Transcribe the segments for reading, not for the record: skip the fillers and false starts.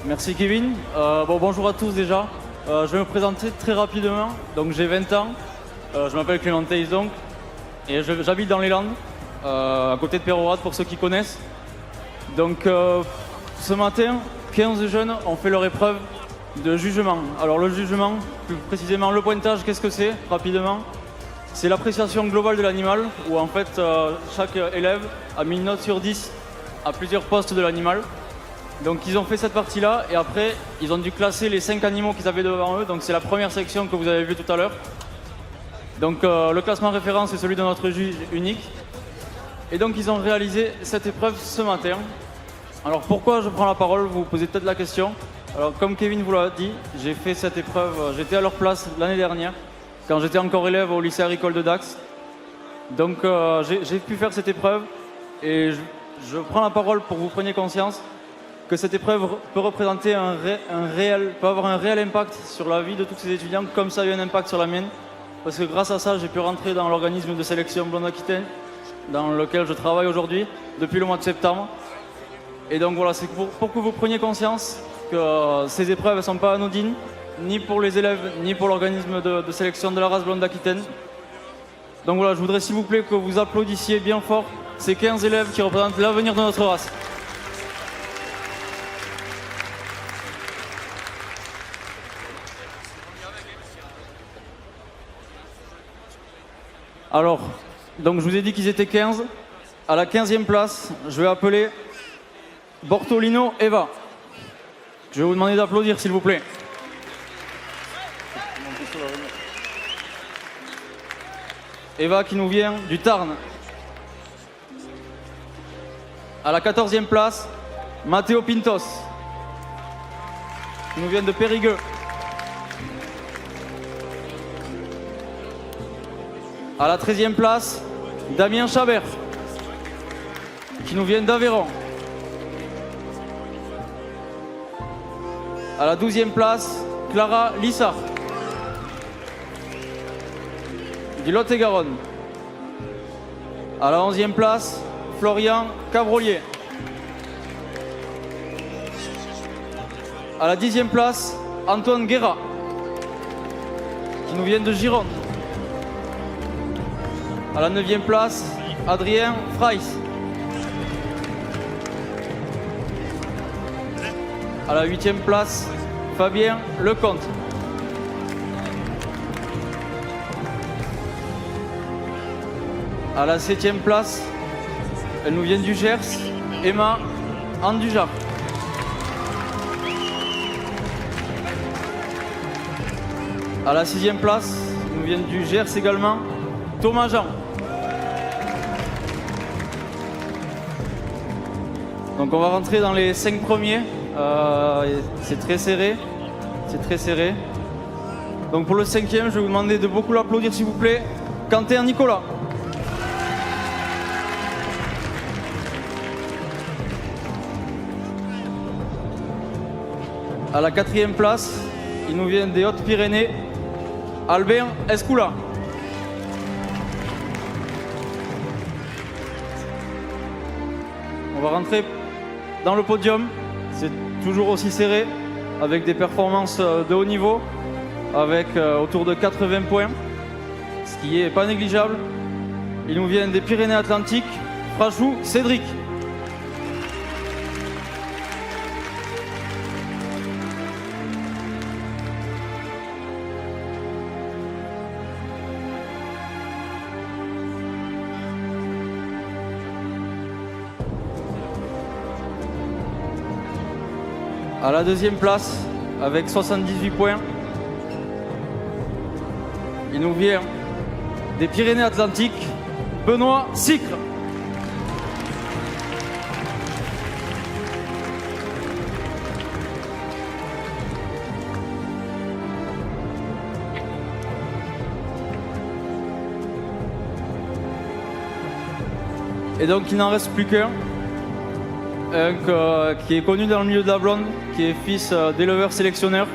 Merci Kevin. Bonjour à tous déjà. Je vais me présenter très rapidement. Donc j'ai 20 ans. Je m'appelle Clément Théis donc. Et j'habite dans les Landes, à côté de Peyrehorade pour ceux qui connaissent. Donc ce matin, 15 jeunes ont fait leur épreuve de jugement. Alors le jugement, plus précisément le pointage, qu'est-ce que c'est rapidement? C'est l'appréciation globale de l'animal, où en fait chaque élève a mis une note sur 10 à plusieurs postes de l'animal. Donc ils ont fait cette partie-là et après ils ont dû classer les 5 animaux qu'ils avaient devant eux. Donc c'est la première section que vous avez vue tout à l'heure. Donc le classement référence c'est celui de notre juge unique. Et donc ils ont réalisé cette épreuve ce matin. Alors pourquoi je prends la parole? Vous vous posez peut-être la question. Alors comme Kevin vous l'a dit, j'ai fait cette épreuve, j'étais à leur place l'année dernière, quand j'étais encore élève au lycée agricole de Dax. Donc j'ai pu faire cette épreuve et je prends la parole pour que vous preniez conscience que cette épreuve peut représenter peut avoir un réel impact sur la vie de tous ces étudiants, comme ça a eu un impact sur la mienne. Parce que grâce à ça, j'ai pu rentrer dans l'organisme de sélection Blonde Aquitaine, dans lequel je travaille aujourd'hui, depuis le mois de septembre. Et donc voilà, c'est pour que vous preniez conscience que ces épreuves ne sont pas anodines, ni pour les élèves, ni pour l'organisme de sélection de la race Blonde Aquitaine. Donc voilà, je voudrais s'il vous plaît que vous applaudissiez bien fort ces 15 élèves qui représentent l'avenir de notre race. Alors, donc je vous ai dit qu'ils étaient 15. À la 15e place, je vais appeler Bortolino Eva. Je vais vous demander d'applaudir s'il vous plaît. Eva qui nous vient du Tarn. À la 14e place, Matteo Pintos, qui nous vient de Périgueux. À la 13e place, Damien Chabert, qui nous vient d'Aveyron. À la 12e place, Clara Lissard, du Lot-et-Garonne. À la 11e place, Florian Cabrolier. À la 10e place, Antoine Guerra, qui nous vient de Gironde. À la 9e place, Adrien Freiss. À la 8e place, Fabien Lecomte. À la 7e place, elle nous vient du Gers, Emma Andujar. À la 6e place, elle nous vient du Gers également, Thomas Jean. Donc on va rentrer dans les 5 premiers. C'est très serré. C'est très serré. Donc pour le 5e, je vais vous demander de beaucoup l'applaudir s'il vous plaît. Quentin Nicolas. À la 4e place, il nous vient des Hautes-Pyrénées, Albert Escoula. On va rentrer dans le podium, c'est toujours aussi serré, avec des performances de haut niveau, avec autour de 80 points, ce qui est pas négligeable. Il nous vient des Pyrénées-Atlantiques, Frachou Cédric. À la 2e place, avec 78 points, il nous vient des Pyrénées-Atlantiques, Benoît Sicre. Et donc il n'en reste plus qu'un. Qui est connu dans le milieu de la blonde, qui est fils d'éleveur sélectionneur,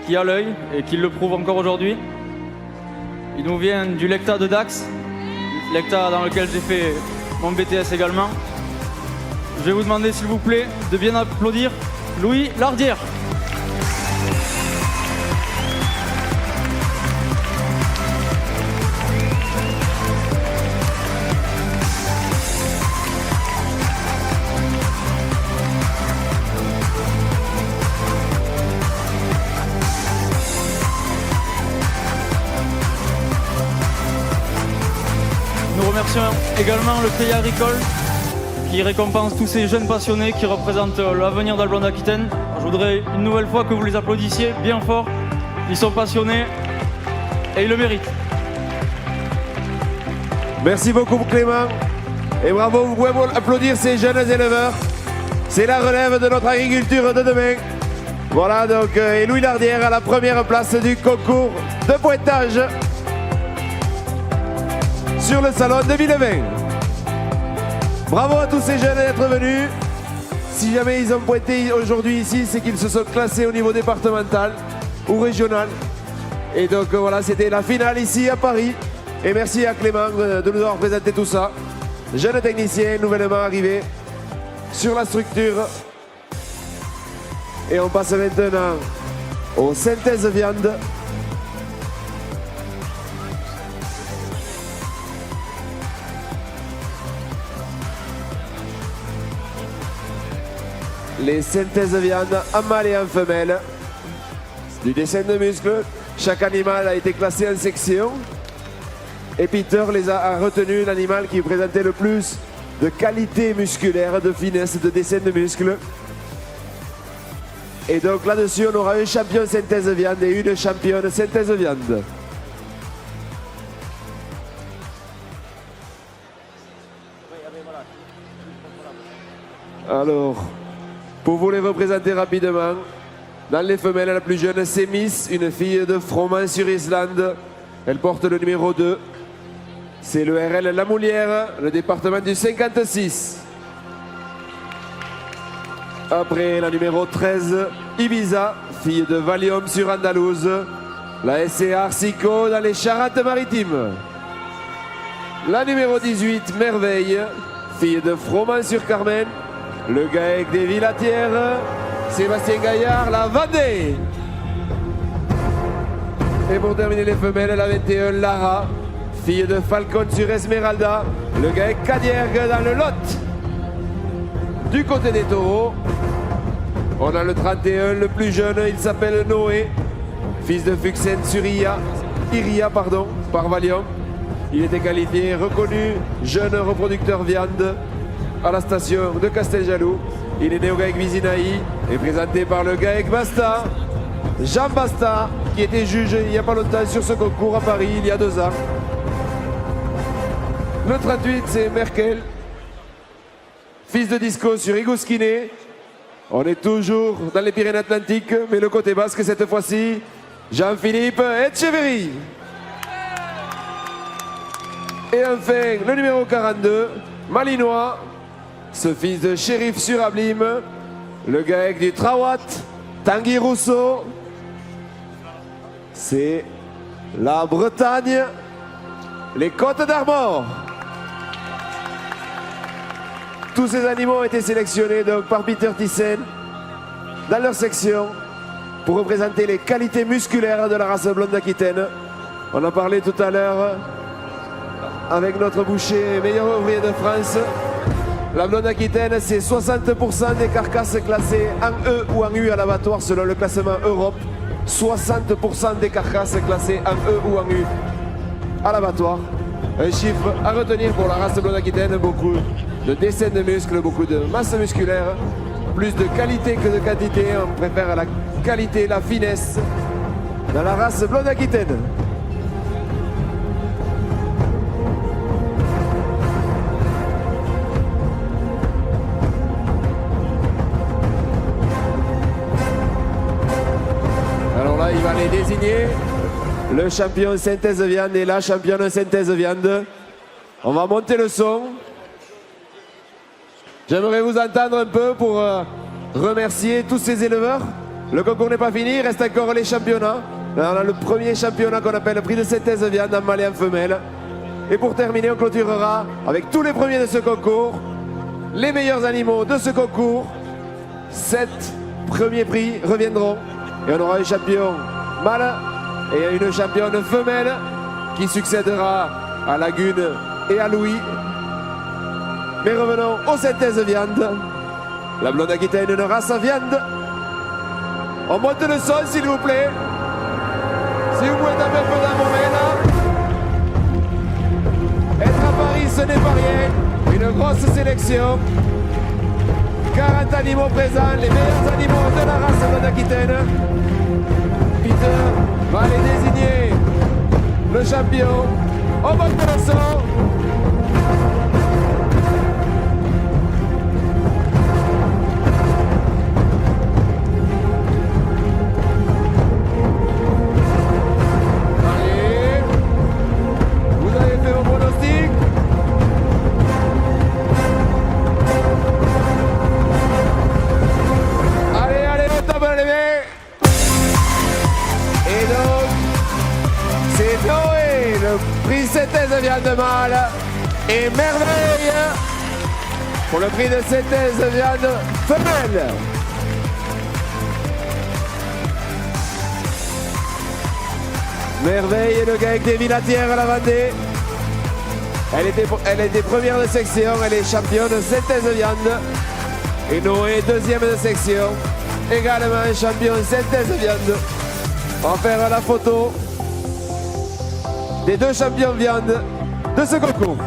qui a l'œil et qui le prouve encore aujourd'hui. Il nous vient du Lecta de Dax, Lecta dans lequel j'ai fait mon BTS également. Je vais vous demander s'il vous plaît de bien applaudir Louis Lardière. Nous remercions également le Crédit Agricole qui récompense tous ces jeunes passionnés qui représentent l'avenir de la Blonde Aquitaine. Je voudrais une nouvelle fois que vous les applaudissiez bien fort. Ils sont passionnés et ils le méritent. Merci beaucoup Clément et bravo, vous pouvez applaudir ces jeunes éleveurs. C'est la relève de notre agriculture de demain. Voilà donc et Louis Lardière à la première place du concours de pointage sur le salon 2020. Bravo à tous ces jeunes d'être venus. Si jamais ils ont pointé aujourd'hui ici, c'est qu'ils se sont classés au niveau départemental ou régional. Et donc voilà, c'était la finale ici à Paris. Et merci à Clément de nous avoir présenté tout ça. Jeune technicien nouvellement arrivé sur la structure. Et on passe maintenant aux synthèses viande. Les synthèses viande en mâle et en femelle. Du dessin de muscles. Chaque animal a été classé en section. Et Peter a retenu l'animal qui présentait le plus de qualité musculaire, de finesse, de dessin de muscles. Et donc là-dessus, on aura un champion synthèse viande et une championne synthèse viande. Alors, pour vous les représenter rapidement, dans les femelles, la plus jeune, c'est Miss, une fille de Froment-sur-Islande. Elle porte le numéro 2. C'est le RL La Moulière, le département du 56. Après, la numéro 13, Ibiza, fille de Valium sur Andalouse. La SCA Arsico dans les Charentes-Maritimes. La numéro 18, Merveille, fille de Froment-sur-Carmen. Le GAEC des Villatières, Sébastien Gaillard, la Vendée. Et pour terminer les femelles, la 21, Lara, fille de Falcon sur Esmeralda. Le GAEC Cadiergue dans le Lot. Du côté des taureaux, on a le 31, le plus jeune, il s'appelle Noé, fils de Fuxen sur Iria, par Valium. Il était qualifié, reconnu, jeune reproducteur viande à la station de Casteljaloux. Il est né au GAEC Vizinaï et présenté par le GAEC Basta, Jean Basta, qui était juge il n'y a pas longtemps sur ce concours à Paris, il y a 2 ans. Le 38, c'est Merkel, fils de Disco sur Igouskiné. On est toujours dans les Pyrénées-Atlantiques, mais le côté basque cette fois-ci, Jean-Philippe Etcheverry. Et enfin, le numéro 42, Malinois, ce fils de shérif sur Ablime, le GAEC du Trawat, Tanguy Rousseau. C'est la Bretagne, les Côtes d'Armor. Tous ces animaux ont été sélectionnés donc par Peter Thyssen dans leur section pour représenter les qualités musculaires de la race blonde aquitaine. On a parlé tout à l'heure avec notre boucher meilleur ouvrier de France. La blonde aquitaine, c'est 60% des carcasses classées en E ou en U à l'abattoir selon le classement Europe. 60% des carcasses classées en E ou en U à l'abattoir. Un chiffre à retenir pour la race blonde aquitaine, beaucoup de dessin de muscles, beaucoup de masse musculaire, plus de qualité que de quantité. On préfère la qualité, la finesse dans la race blonde aquitaine. Alors là, il va les désigner. Le champion synthèse viande et la championne synthèse viande. On va monter le son. J'aimerais vous entendre un peu pour remercier tous ces éleveurs. Le concours n'est pas fini, il reste encore les championnats. Là, on a le premier championnat qu'on appelle le prix de synthèse viande en mâle et en femelle. Et pour terminer, on clôturera avec tous les premiers de ce concours, les meilleurs animaux de ce concours, 7 premiers prix reviendront. Et on aura un champion mâle et une championne femelle qui succédera à Lagune et à Louis. Mais revenons aux synthèses viande. La blonde Aquitaine, une race à viande. On monte le son s'il vous plaît. Si vous pouvez taper un peu dans mon main là. Être à Paris ce n'est pas rien. Une grosse sélection. 40 animaux présents, les meilleurs animaux de la race blonde Aquitaine. Peter va aller désigner le champion. On monte le son. Synthèse viande mâle et Merveille pour le prix de synthèse viande femelle. Merveille est le gars avec des Vinatières à la Vendée. Elle était première de section, elle est championne synthèse viande. Et Noé, deuxième de section, également champion synthèse viande. On va faire la photo des deux champions viande de ce concours.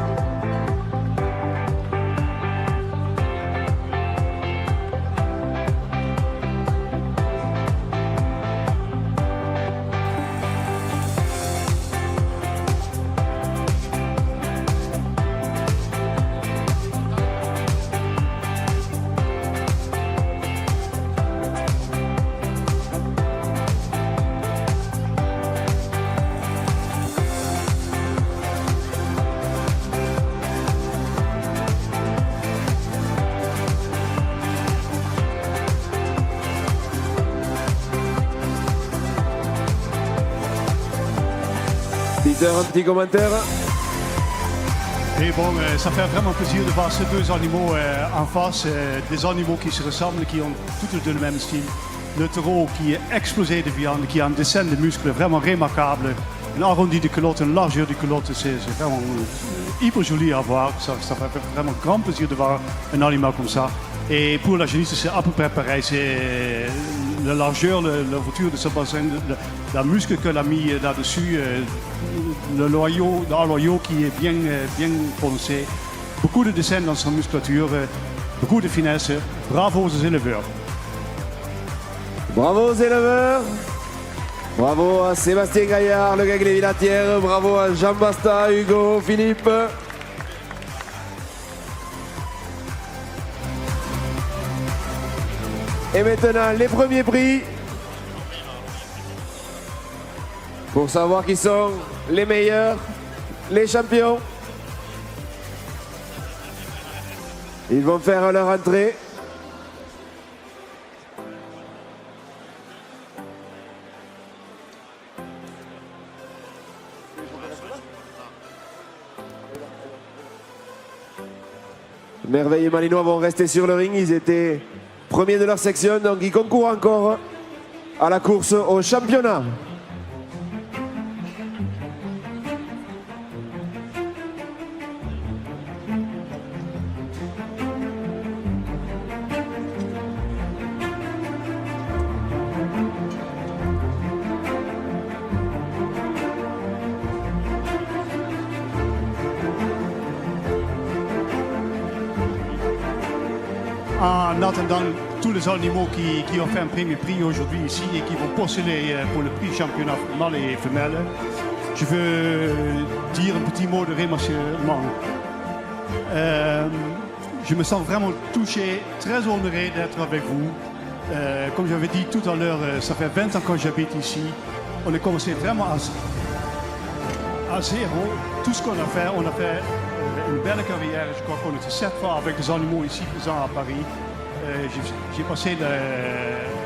Peter, un petit commentaire. Et bon, ça fait vraiment plaisir de voir ces deux animaux en face, des animaux qui se ressemblent, qui ont tous le même style. Le taureau qui est explosé de viande, qui a un dessin de muscles vraiment remarquable, un arrondi de culotte, une largeur de culotte, c'est vraiment hyper joli à voir. Ça fait vraiment grand plaisir de voir un animal comme ça. Et pour la genisse, c'est à peu près pareil. C'est la largeur, la hauteur de ce bassin, la muscle qu'elle a mis là-dessus, le noyau qui est bien prononcé. Beaucoup de dessins dans sa musculature, beaucoup de finesse. Bravo aux éleveurs. Bravo aux éleveurs. Bravo à Sébastien Gaillard, le gars avec les Vinatières. Bravo à Jean Basta, Hugo, Philippe. Et maintenant, les premiers prix. Pour savoir qui sont les meilleurs, les champions. Ils vont faire leur entrée. Merveille et Malinois vont rester sur le ring. Ils étaient premiers de leur section, donc ils concourent encore à la course au championnat. En attendant tous les animaux qui ont fait un premier prix aujourd'hui ici et qui vont postuler pour le prix championnat mâle et femelle, je veux dire un petit mot de remerciement. Je me sens vraiment touché, très honoré d'être avec vous. Comme j'avais dit tout à l'heure, ça fait 20 ans que j'habite ici. On a commencé vraiment à zéro. Tout ce qu'on a fait, on a fait une belle carrière. Je crois qu'on était 7 fois avec des animaux ici présents à Paris. J'ai passé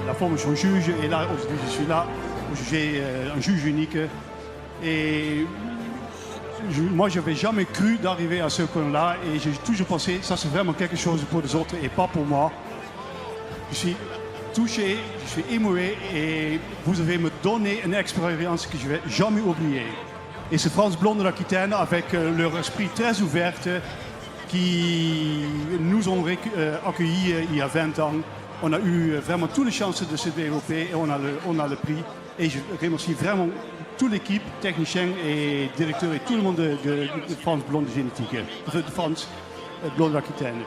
la formation juge et là aujourd'hui je suis là pour juger un juge unique. Et moi je n'avais jamais cru d'arriver à ce point-là et j'ai toujours pensé ça c'est vraiment quelque chose pour les autres et pas pour moi. Je suis touché, je suis émoué et vous avez me donné une expérience que je ne vais jamais oublier. Et c'est France Blonde d'Aquitaine avec leur esprit très ouvert qui nous ont accueillis il y a 20 ans. On a eu vraiment toutes les chances de se développer et on a le prix. Et je remercie vraiment toute l'équipe, techniciens et directeurs et tout le monde de France Blonde Génétique, de France Blonde d'Aquitaine.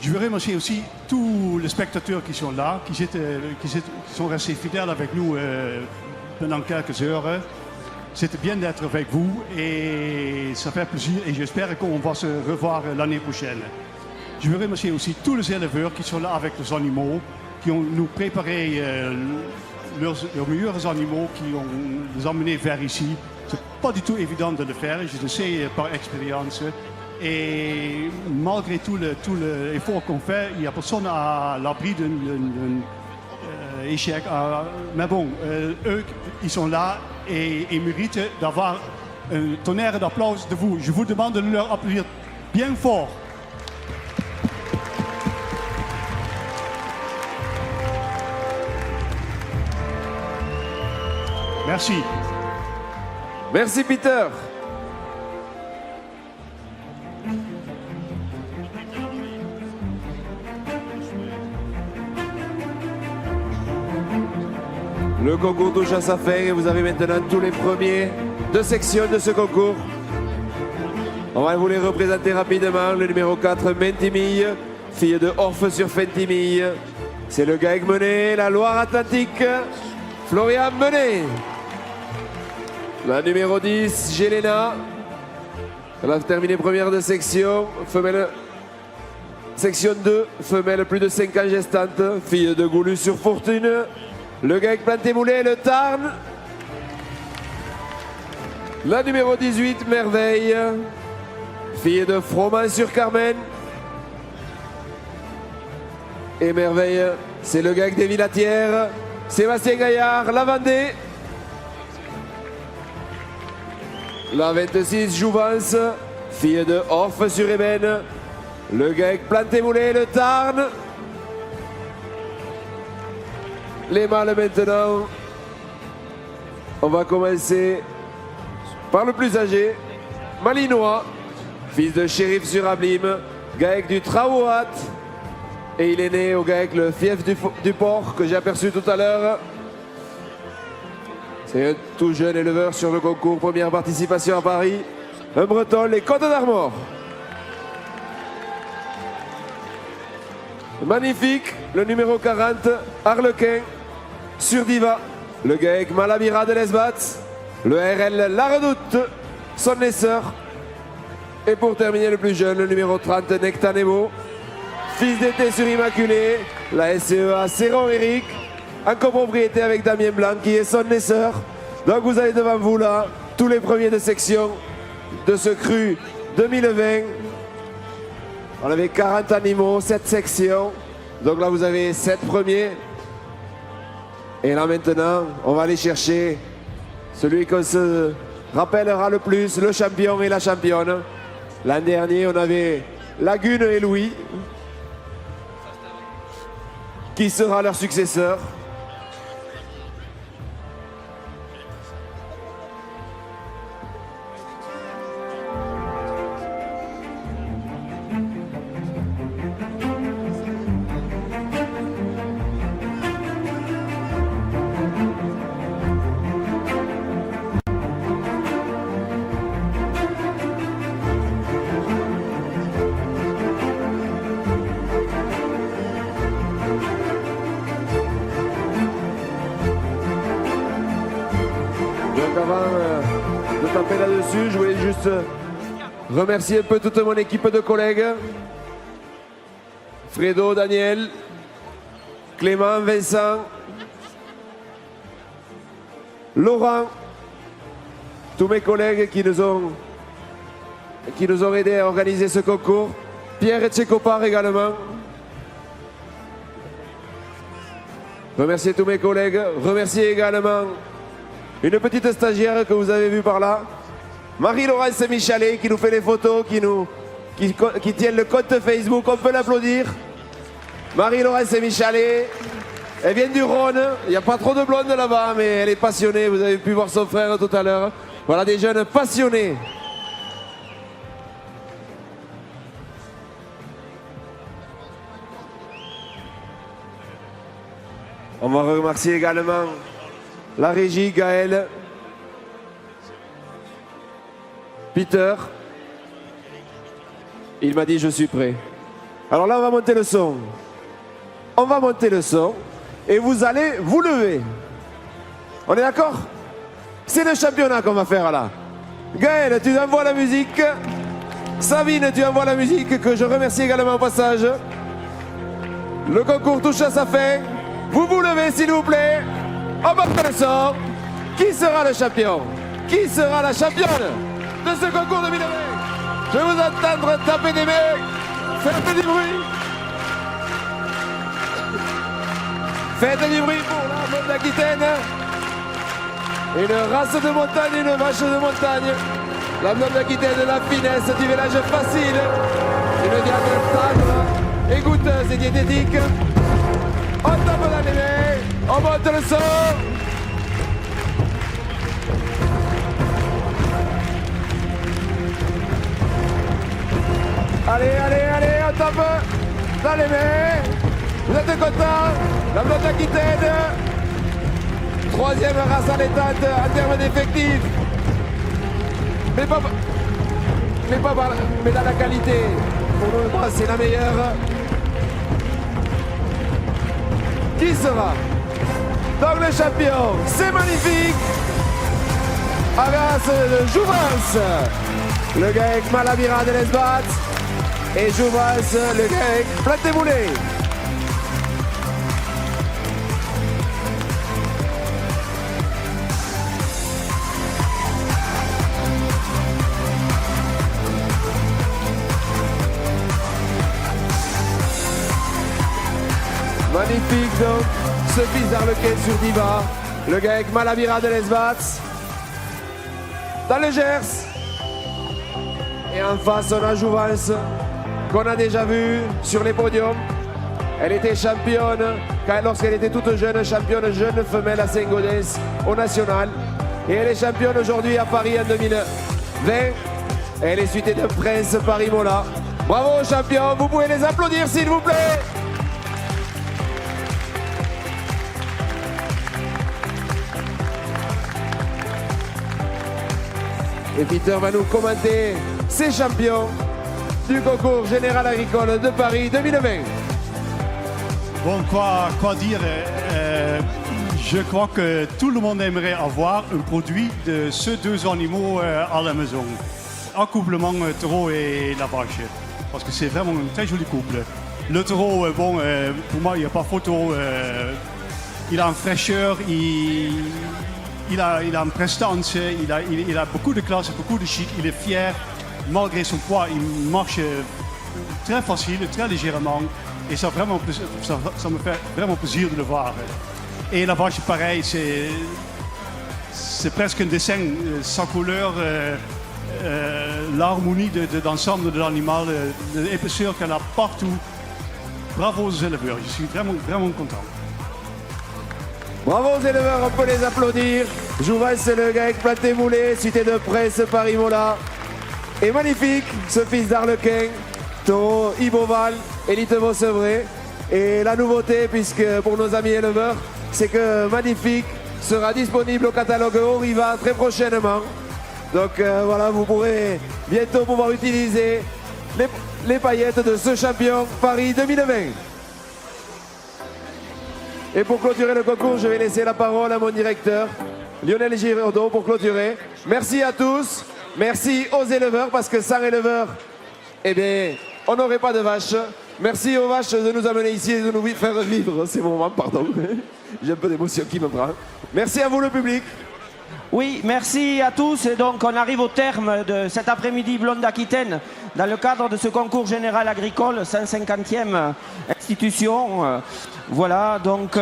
Je veux remercier aussi tous les spectateurs qui sont là, qui sont restés fidèles avec nous pendant quelques heures. C'était bien d'être avec vous et ça fait plaisir et j'espère qu'on va se revoir l'année prochaine. Je veux remercier aussi tous les éleveurs qui sont là avec les animaux, qui ont nous préparé leurs meilleurs animaux, qui ont les emmenés vers ici. C'est pas du tout évident de le faire, je le sais par expérience. Et malgré tout l'effort qu'on fait, il n'y a personne à l'abri d'un échec. Mais bon, eux, ils sont là et ils méritent d'avoir un tonnerre d'applaudissements de vous. Je vous demande de leur applaudir bien fort. Merci. Merci Peter. Le concours touche à sa fin et vous avez maintenant tous les premiers de section de ce concours. On va vous les représenter rapidement. Le numéro 4, Mentimille, fille de Orfe sur Fentimille. C'est le GAEC Menet, la Loire-Atlantique, Florian Menet. La numéro 10, Jelena. Elle a terminé première de section. Femelle, section 2, femelle plus de 5 ans gestante, fille de Goulus sur Fortune. Le GAEC Planté-Moulé, le Tarn. La numéro 18, Merveille, fille de Froment sur Carmen. Et Merveille, c'est le GAEC des Villatières, Sébastien Gaillard, la Vendée. La 26, Jouvence, fille de Orfe sur Ébène. Le GAEC Planté-Moulé, le Tarn. Les mâles maintenant. On va commencer par le plus âgé, Malinois, fils de shérif sur Ablime, GAEC du Traouat. Et il est né au GAEC le fief du Port que j'ai aperçu tout à l'heure. C'est un tout jeune éleveur sur le concours, première participation à Paris. Un breton, les Côtes d'Armor. Magnifique, le numéro 40, Harlequin, sur Diva. Le GAEC Malabira de Lesbats. Le RL La Redoute, son naisseur. Et pour terminer le plus jeune, le numéro 30, Nectanebo. Fils d'été sur Immaculé. La SCEA Serron Eric. En copropriété avec Damien Blanc qui est son naisseur. Donc vous avez devant vous là tous les premiers de section de ce cru 2020. On avait 40 animaux, 7 sections. Donc là vous avez 7 premiers. Et là maintenant, on va aller chercher celui qu'on se rappellera le plus, le champion et la championne. L'an dernier, on avait Lagune et Louis. Qui sera leur successeur? Je voulais juste remercier un peu toute mon équipe de collègues. Fredo, Daniel, Clément, Vincent, Laurent, tous mes collègues qui nous ont aidés à organiser ce concours. Pierre Etchekopar également. Remercier tous mes collègues. Remercier également une petite stagiaire que vous avez vue par là. Marie-Laurence Michalet qui nous fait les photos, qui tient le compte Facebook, on peut l'applaudir. Marie-Laurence Michalet. Elle vient du Rhône. Il n'y a pas trop de blondes là-bas, mais elle est passionnée. Vous avez pu voir son frère tout à l'heure. Voilà des jeunes passionnés. On va remercier également la régie, Gaël, Peter. Il m'a dit je suis prêt. Alors là on va monter le son. On va monter le son et vous allez vous lever. On est d'accord? C'est le championnat qu'on va faire là. Gaël, tu envoies la musique. Sabine, tu envoies la musique, que je remercie également au passage. Le concours touche à sa fin. Vous vous levez s'il vous plaît. On monte le son. Qui sera le champion? Qui sera la championne de ce concours 2020? Je vais vous entendre taper des mains. Faites du bruit. Faites du bruit pour la Blonde Aquitaine. Une race de montagne, une vache de montagne. La Blonde Aquitaine, la finesse du village facile. Une viande tendre et goûteuse et diététique. On tape dans les mains, on monte le son. Allez, allez, allez, on tape dans les mains. Vous êtes contents? La Blonde Aquitaine, troisième race allaitante en termes d'effectifs. Mais dans la qualité. Pour nous, c'est la meilleure. Qui sera donc le champion? C'est magnifique. Avance de Jouvence, le GAEC Malavira de l'Esbat. Et Jouvence, le GAEC Planté-Moulé. Magnifique donc, ce fils d'Arlequin sur Diva, le GAEC Malavira de l'Esbat, dans le Gers. Et en face, on a Jouvence, qu'on a déjà vu sur les podiums. Elle était championne, lorsqu'elle était toute jeune, championne jeune femelle à Saint-Gaudens au national. Et elle est championne aujourd'hui à Paris en 2020. Elle est suivie de Prince Paris-Mola. Bravo champion, vous pouvez les applaudir s'il vous plaît. Et Peter va nous commenter ces champions du concours général agricole de Paris 2020. Bon, quoi dire? Je crois que tout le monde aimerait avoir un produit de ces deux animaux à la maison. Accouplement taureau et la vache. Parce que c'est vraiment un très joli couple. Le taureau, bon, pour moi, il n'y a pas photo. Il a une fraîcheur, il a une prestance, il a beaucoup de classe, beaucoup de chic, il est fier. Malgré son poids, il marche très facile, très légèrement. Et ça me fait vraiment plaisir de le voir. Et la vache, pareil, c'est presque un dessin, sa couleur, l'harmonie d'ensemble de l'animal, l'épaisseur qu'elle a partout. Bravo aux éleveurs, je suis vraiment, vraiment content. Bravo aux éleveurs, on peut les applaudir. Jouvence, le GAEC Planté-Moulé, cité de Prince Paris-Mola. Et magnifique, ce fils d'Arlequin, taureau Iboval, élite Beausevré. Et la nouveauté, puisque pour nos amis éleveurs, c'est que Magnifique sera disponible au catalogue Oriva très prochainement. Donc voilà, vous pourrez bientôt pouvoir utiliser les paillettes de ce champion Paris 2020. Et pour clôturer le concours, je vais laisser la parole à mon directeur, Lionel Giraudot, pour clôturer. Merci à tous, merci aux éleveurs, parce que sans éleveurs, eh bien, on n'aurait pas de vaches. Merci aux vaches de nous amener ici et de nous faire vivre ces moments, pardon. J'ai un peu d'émotion qui me prend. Merci à vous le public. Oui, merci à tous. Et donc, on arrive au terme de cet après-midi Blonde Aquitaine dans le cadre de ce concours général agricole, 150e institution. Voilà, donc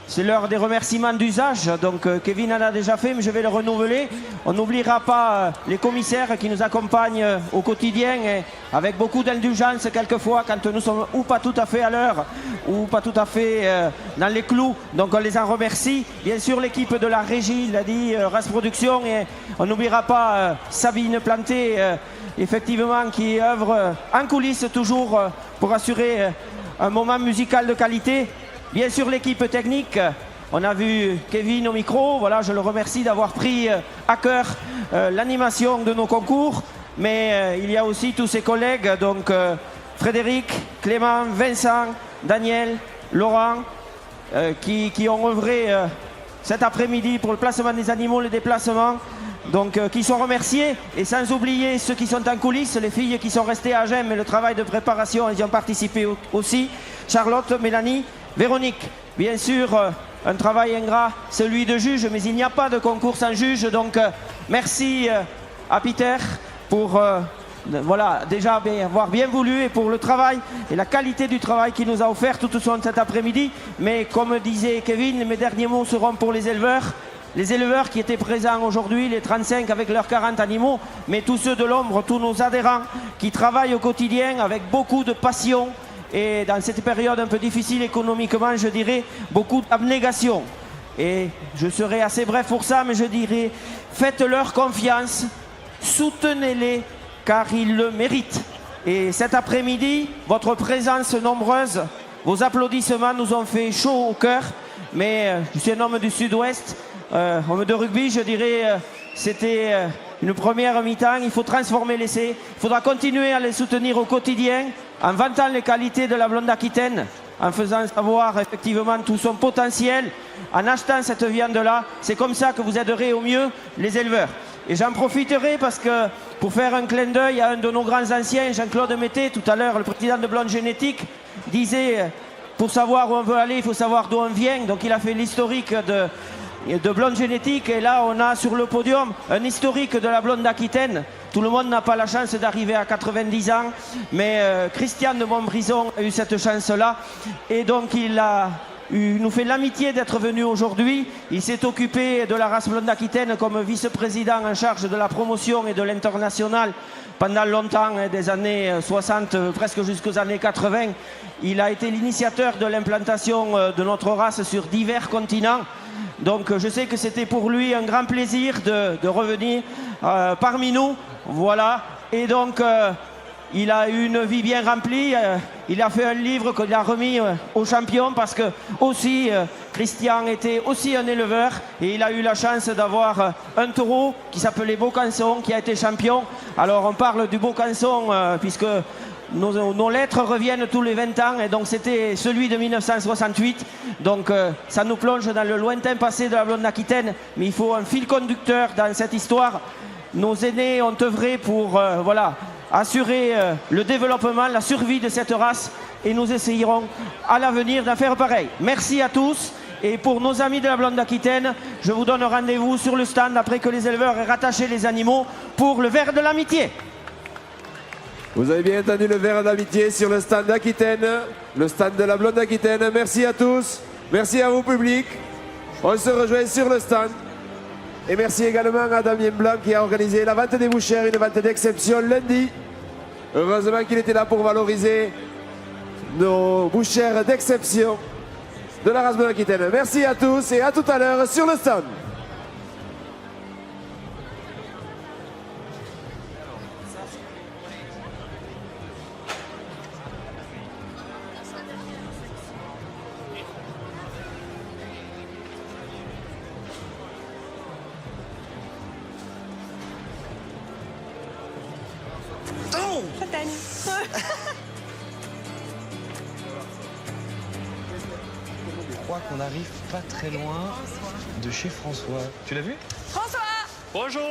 c'est l'heure des remerciements d'usage. Donc Kevin en a déjà fait, mais je vais le renouveler. On n'oubliera pas les commissaires qui nous accompagnent au quotidien et avec beaucoup d'indulgence quelquefois quand nous sommes ou pas tout à fait à l'heure ou pas tout à fait dans les clous. Donc on les en remercie. Bien sûr l'équipe de la régie, il l'a dit, Ras Production, et on n'oubliera pas Sabine Planté, effectivement, qui œuvre en coulisses toujours pour assurer un moment musical de qualité. Bien sûr l'équipe technique, on a vu Kevin au micro, voilà, je le remercie d'avoir pris à cœur l'animation de nos concours, mais il y a aussi tous ses collègues, donc Frédéric, Clément, Vincent, Daniel, Laurent, qui ont œuvré cet après-midi pour le placement des animaux, les déplacements, donc qui sont remerciés, et sans oublier ceux qui sont en coulisses, les filles qui sont restées à Gênes, mais le travail de préparation, elles y ont participé aussi, Charlotte, Mélanie, Véronique. Bien sûr, un travail ingrat, celui de juge, mais il n'y a pas de concours sans juge, donc merci à Peter pour voilà, déjà avoir bien voulu et pour le travail et la qualité du travail qu'il nous a offert tout au long de cet après-midi. Mais comme disait Kevin, mes derniers mots seront pour les éleveurs. Les éleveurs qui étaient présents aujourd'hui, les 35 avec leurs 40 animaux, mais tous ceux de l'ombre, tous nos adhérents qui travaillent au quotidien avec beaucoup de passion et dans cette période un peu difficile économiquement, je dirais, beaucoup d'abnégation. Et je serai assez bref pour ça, mais je dirais, faites-leur confiance, soutenez-les, car ils le méritent. Et cet après-midi, votre présence nombreuse, vos applaudissements nous ont fait chaud au cœur, mais je suis un homme du Sud-Ouest, homme de rugby, je dirais, c'était une première mi-temps, il faut transformer l'essai, il faudra continuer à les soutenir au quotidien, en vantant les qualités de la blonde Aquitaine, en faisant savoir effectivement tout son potentiel, en achetant cette viande-là. C'est comme ça que vous aiderez au mieux les éleveurs. Et j'en profiterai parce que pour faire un clin d'œil à un de nos grands anciens, Jean-Claude Mété, tout à l'heure, le président de Blonde Génétique, disait pour savoir où on veut aller, il faut savoir d'où on vient. Donc il a fait l'historique de Blonde Génétique, et là on a sur le podium un historique de la blonde Aquitaine. Tout le monde n'a pas la chance d'arriver à 90 ans, mais Christian de Montbrison a eu cette chance-là, et donc il nous fait l'amitié d'être venu aujourd'hui. Il s'est occupé de la race blonde Aquitaine comme vice-président en charge de la promotion et de l'international pendant longtemps, des années 60 presque jusqu'aux années 80. Il a été l'initiateur de l'implantation de notre race sur divers continents. Donc je sais que c'était pour lui un grand plaisir de revenir parmi nous. Voilà. Et donc il a eu une vie bien remplie. Il a fait un livre qu'il a remis aux champions parce que aussi Christian était aussi un éleveur, et il a eu la chance d'avoir un taureau qui s'appelait Beaucanson, qui a été champion. Alors on parle du Beaucanson puisque nos lettres reviennent tous les 20 ans, et donc c'était celui de 1968. Donc ça nous plonge dans le lointain passé de la blonde Aquitaine, mais il faut un fil conducteur dans cette histoire. Nos aînés ont œuvré pour voilà, assurer le développement, la survie de cette race, et nous essayerons à l'avenir d'en faire pareil. Merci à tous, et pour nos amis de la blonde Aquitaine, je vous donne rendez-vous sur le stand après que les éleveurs aient rattaché les animaux pour le verre de l'amitié. Vous avez bien entendu, le verre d'amitié sur le stand d'Aquitaine, le stand de la blonde Aquitaine. Merci à tous, merci à vous public. On se rejoint sur le stand. Et merci également à Damien Blanc qui a organisé la vente des bouchères, une vente d'exception lundi. Heureusement qu'il était là pour valoriser nos bouchères d'exception de la race blonde Aquitaine. Merci à tous et à tout à l'heure sur le stand. Je crois qu'on n'arrive pas très loin de chez François. Tu l'as vu? François! Bonjour.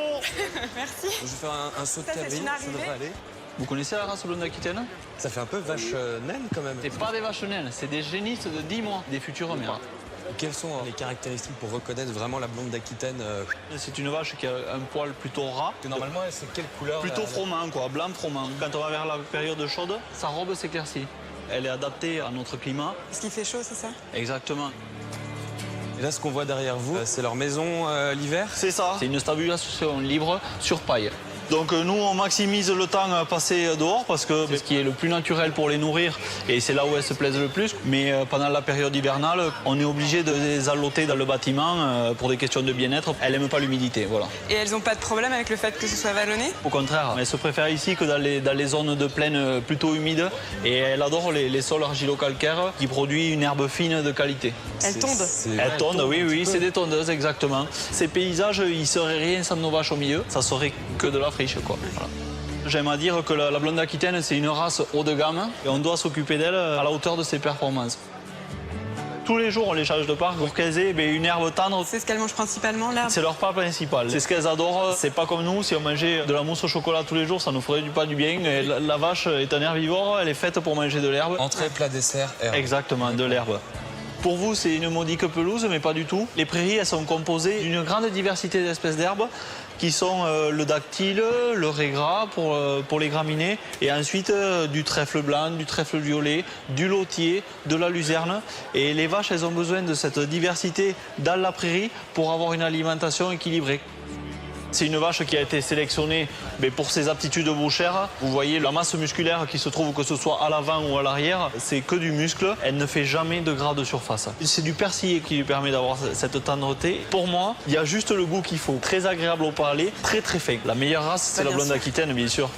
Merci. Je vais faire un saut de Ça, c'est cabri, une ça arrivée. devrait aller. Vous connaissez la race blonde Aquitaine? Ça fait un peu vache naine quand même. C'est pas des vaches naines, c'est des génisses de 10 mois, des futures mères. Quelles sont les caractéristiques pour reconnaître vraiment la blonde d'Aquitaine? C'est une vache qui a un poil plutôt ras. Normalement, c'est quelle couleur? Plutôt froment, quoi, blanc froment. Quand on va vers la période chaude, sa robe s'éclaircit. Elle est adaptée à notre climat. Parce qu'il fait chaud, c'est ça? Exactement. Et là, ce qu'on voit derrière vous, c'est leur maison l'hiver. C'est ça, c'est une stabilisation libre sur paille. Donc nous, on maximise le temps passé dehors parce que c'est ce qui est le plus naturel pour les nourrir et c'est là où elles se plaisent le plus. Mais pendant la période hivernale, on est obligé de les alloter dans le bâtiment pour des questions de bien-être. Elles n'aiment pas l'humidité, voilà. Et elles n'ont pas de problème avec le fait que ce soit vallonné? Au contraire, elles se préfèrent ici que dans les zones de plaine plutôt humides et elles adorent les sols argilo-calcaires qui produisent une herbe fine de qualité. Elles tondent? Elles tondent, oui, c'est des tondeuses, exactement. Ces paysages, ils seraient rien sans nos vaches au milieu, ça serait que de la friche, quoi. Voilà. J'aime à dire que la blonde aquitaine, c'est une race haut de gamme et on doit s'occuper d'elle à la hauteur de ses performances. Tous les jours, on les charge de parc pour qu'elles aient une herbe tendre. C'est ce qu'elles mangent principalement, l'herbe? C'est leur pas principal. C'est ce qu'elles adorent. C'est pas comme nous, si on mangeait de la mousse au chocolat tous les jours, ça nous ferait pas du bien. Et la vache est un herbivore, elle est faite pour manger de l'herbe. Entrée, plat, dessert, herbe. Exactement, de l'herbe. Pour vous, c'est une modique pelouse, mais pas du tout. Les prairies, elles sont composées d'une grande diversité d'espèces d'herbes qui sont le dactyle, le régras pour les graminées, et ensuite du trèfle blanc, du trèfle violet, du lotier, de la luzerne. Et les vaches, elles ont besoin de cette diversité dans la prairie pour avoir une alimentation équilibrée. C'est une vache qui a été sélectionnée pour ses aptitudes bouchères. Vous voyez la masse musculaire qui se trouve, que ce soit à l'avant ou à l'arrière, c'est que du muscle. Elle ne fait jamais de gras de surface. C'est du persillé qui lui permet d'avoir cette tendreté. Pour moi, il y a juste le goût qu'il faut. Très agréable au palais, très très fin. La meilleure race, c'est la blonde aquitaine, bien sûr.